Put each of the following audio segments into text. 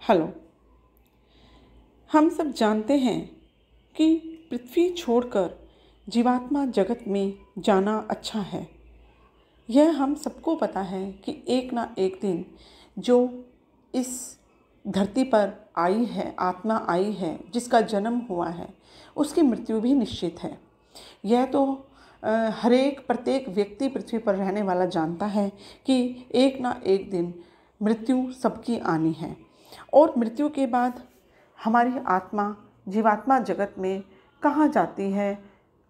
Hello. हम सब जानते हैं कि पृथ्वी छोड़कर जीवात्मा जगत में जाना अच्छा है। यह हम सबको पता है कि एक ना एक दिन जो इस धरती पर आई है, आत्मा आई है, जिसका जन्म हुआ है, उसकी मृत्यु भी निश्चित है। यह तो हर एक प्रत्येक व्यक्ति पृथ्वी पर रहने वाला जानता है कि एक ना एक दिन मृत्यु सबकी आनी है। और मृत्यु के बाद हमारी आत्मा जीवात्मा जगत में कहाँ जाती है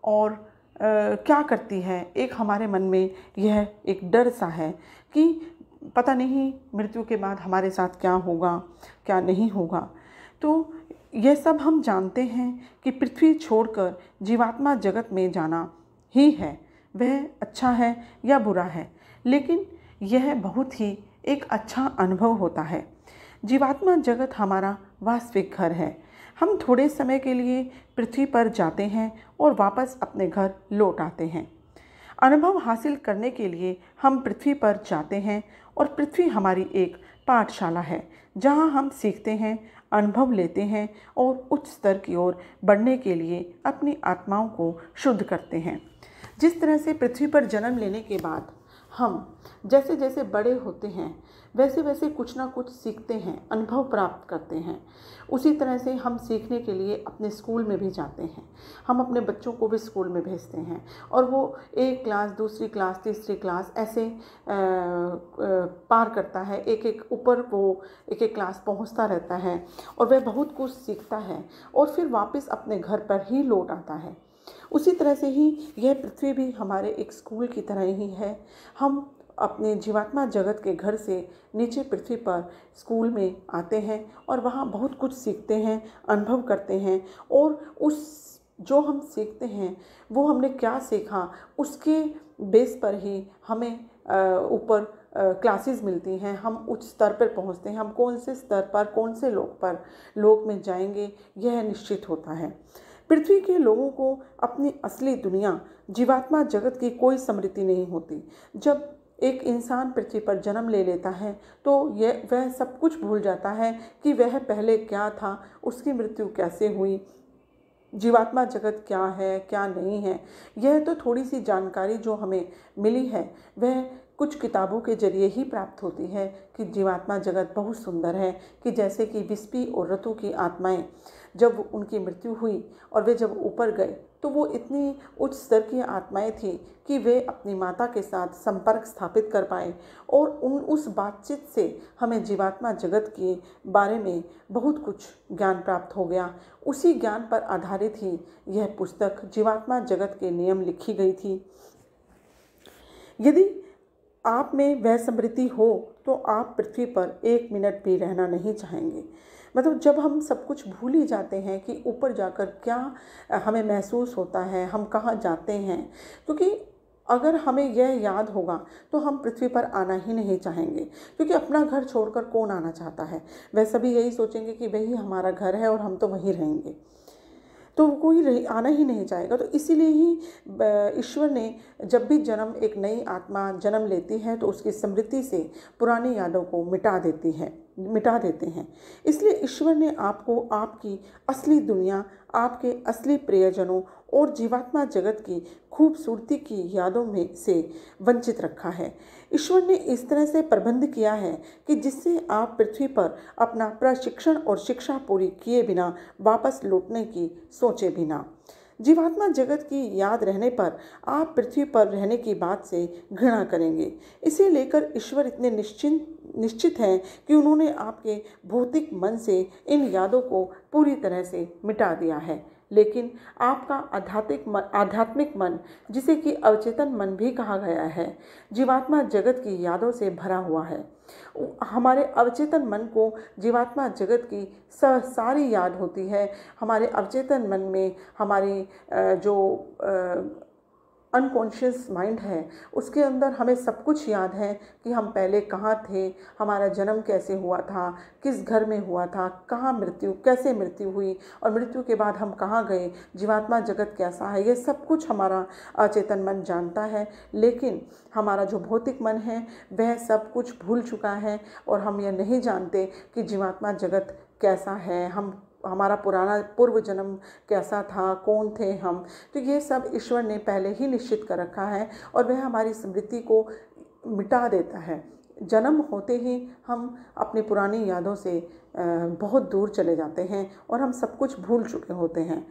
और क्या करती है, एक हमारे मन में यह एक डर सा है कि पता नहीं मृत्यु के बाद हमारे साथ क्या होगा, क्या नहीं होगा। तो यह सब हम जानते हैं कि पृथ्वी छोड़कर जीवात्मा जगत में जाना ही है, वह अच्छा है या बुरा है, लेकिन यह बहुत ही एक अच्छा अनुभव होता है। जीवात्मा जगत हमारा वास्तविक घर है। हम थोड़े समय के लिए पृथ्वी पर जाते हैं और वापस अपने घर लौट आते हैं। अनुभव हासिल करने के लिए हम पृथ्वी पर जाते हैं और पृथ्वी हमारी एक पाठशाला है, जहां हम सीखते हैं, अनुभव लेते हैं और उच्च स्तर की ओर बढ़ने के लिए अपनी आत्माओं को शुद्ध करते हैं। जिस तरह से पृथ्वी पर जन्म लेने के बाद हम जैसे जैसे बड़े होते हैं, वैसे वैसे कुछ ना कुछ सीखते हैं, अनुभव प्राप्त करते हैं। उसी तरह से हम सीखने के लिए अपने स्कूल में भी जाते हैं। हम अपने बच्चों को भी स्कूल में भेजते हैं और वो एक क्लास, दूसरी क्लास, तीसरी क्लास ऐसे पार करता है। एक एक ऊपर वो एक एक क्लास पहुंचता रहता है और वह बहुत कुछ सीखता है और फिर वापस अपने घर पर ही लौट आता है। उसी तरह से ही यह पृथ्वी भी हमारे एक स्कूल की तरह ही है। हम अपने जीवात्मा जगत के घर से नीचे पृथ्वी पर स्कूल में आते हैं और वहाँ बहुत कुछ सीखते हैं, अनुभव करते हैं और उस जो हम सीखते हैं वो हमने क्या सीखा उसके बेस पर ही हमें ऊपर क्लासेस मिलती हैं। हम उच्च स्तर पर पहुँचते हैं। हम कौन से स्तर पर, कौन से लोक में जाएंगे, यह निश्चित होता है। पृथ्वी के लोगों को अपनी असली दुनिया जीवात्मा जगत की कोई स्मृति नहीं होती। जब एक इंसान पृथ्वी पर जन्म ले लेता है तो वह सब कुछ भूल जाता है कि वह पहले क्या था, उसकी मृत्यु कैसे हुई, जीवात्मा जगत क्या है, क्या नहीं है। यह तो थोड़ी सी जानकारी जो हमें मिली है वह कुछ किताबों के जरिए ही प्राप्त होती है कि जीवात्मा जगत बहुत सुंदर है, कि जैसे कि विस्पी और रतु की आत्माएं जब उनकी मृत्यु हुई और वे जब ऊपर गए तो वो इतनी उच्च स्तर की आत्माएं थी कि वे अपनी माता के साथ संपर्क स्थापित कर पाए और उस बातचीत से हमें जीवात्मा जगत के बारे में बहुत कुछ ज्ञान प्राप्त हो गया। उसी ज्ञान पर आधारित ही यह पुस्तक जीवात्मा जगत के नियम लिखी गई थी। यदि आप में वह स्मृति हो तो आप पृथ्वी पर एक मिनट भी रहना नहीं चाहेंगे। मतलब जब हम सब कुछ भूल ही जाते हैं कि ऊपर जाकर क्या हमें महसूस होता है, हम कहाँ जाते हैं, क्योंकि अगर हमें यह याद होगा तो हम पृथ्वी पर आना ही नहीं चाहेंगे, क्योंकि अपना घर छोड़कर कौन आना चाहता है। वह सभी यही सोचेंगे कि वही हमारा घर है और हम तो वहीं रहेंगे, तो कोई आना ही नहीं चाहेगा। तो इसीलिए ही ईश्वर ने जब भी एक नई आत्मा जन्म लेती है तो उसकी स्मृति से पुरानी यादों को मिटा देते हैं। इसलिए ईश्वर ने आपको आपकी असली दुनिया, आपके असली प्रियजनों और जीवात्मा जगत की खूबसूरती की यादों में से वंचित रखा है। ईश्वर ने इस तरह से प्रबंध किया है कि जिससे आप पृथ्वी पर अपना प्रशिक्षण और शिक्षा पूरी किए बिना वापस लौटने की सोचे बिना। जीवात्मा जगत की याद रहने पर आप पृथ्वी पर रहने की बात से घृणा करेंगे। इसे लेकर ईश्वर इतने निश्चित हैं कि उन्होंने आपके भौतिक मन से इन यादों को पूरी तरह से मिटा दिया है। लेकिन आपका आध्यात्मिक मन, जिसे कि अवचेतन मन भी कहा गया है, जीवात्मा जगत की यादों से भरा हुआ है। हमारे अवचेतन मन को जीवात्मा जगत की सारी याद होती है। हमारे अवचेतन मन में हमारी जो अनकॉन्शियस माइंड है, उसके अंदर हमें सब कुछ याद है कि हम पहले कहाँ थे, हमारा जन्म कैसे हुआ था, किस घर में हुआ था, कहाँ मृत्यु, कैसे मृत्यु हुई और मृत्यु के बाद हम कहाँ गए, जीवात्मा जगत कैसा है, ये सब कुछ हमारा अचेतन मन जानता है। लेकिन हमारा जो भौतिक मन है वह सब कुछ भूल चुका है और हम यह नहीं जानते कि जीवात्मा जगत कैसा है, हमारा पुराना पूर्व जन्म कैसा था, कौन थे हम। तो ये सब ईश्वर ने पहले ही निश्चित कर रखा है और वह हमारी स्मृति को मिटा देता है। जन्म होते ही हम अपनी पुरानी यादों से बहुत दूर चले जाते हैं और हम सब कुछ भूल चुके होते हैं।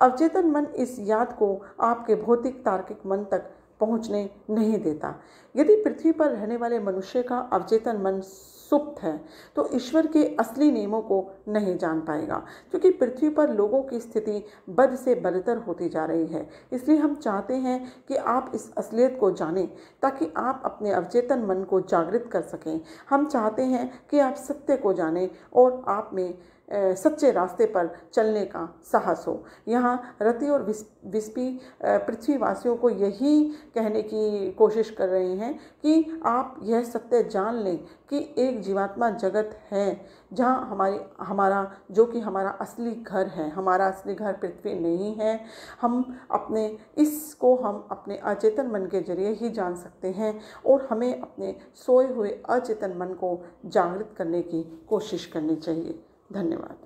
अवचेतन मन इस याद को आपके भौतिक तार्किक मन तक पहुंचने नहीं देता। यदि पृथ्वी पर रहने वाले मनुष्य का अवचेतन मन सुप्त है तो ईश्वर के असली नियमों को नहीं जान पाएगा, क्योंकि पृथ्वी पर लोगों की स्थिति बद से बदतर होती जा रही है। इसलिए हम चाहते हैं कि आप इस असलियत को जानें ताकि आप अपने अवचेतन मन को जागृत कर सकें। हम चाहते हैं कि आप सत्य को जानें और आप में सच्चे रास्ते पर चलने का साहस हो। यहाँ रति और विस्पी पृथ्वीवासियों को यही कहने की कोशिश कर रहे हैं कि आप यह सत्य जान लें कि एक जीवात्मा जगत है जहाँ हमारा जो कि हमारा असली घर है। हमारा असली घर पृथ्वी नहीं है। हम अपने अचेतन मन के जरिए ही जान सकते हैं और हमें अपने सोए हुए अचेतन मन को जागृत करने की कोशिश करनी चाहिए। धन्यवाद।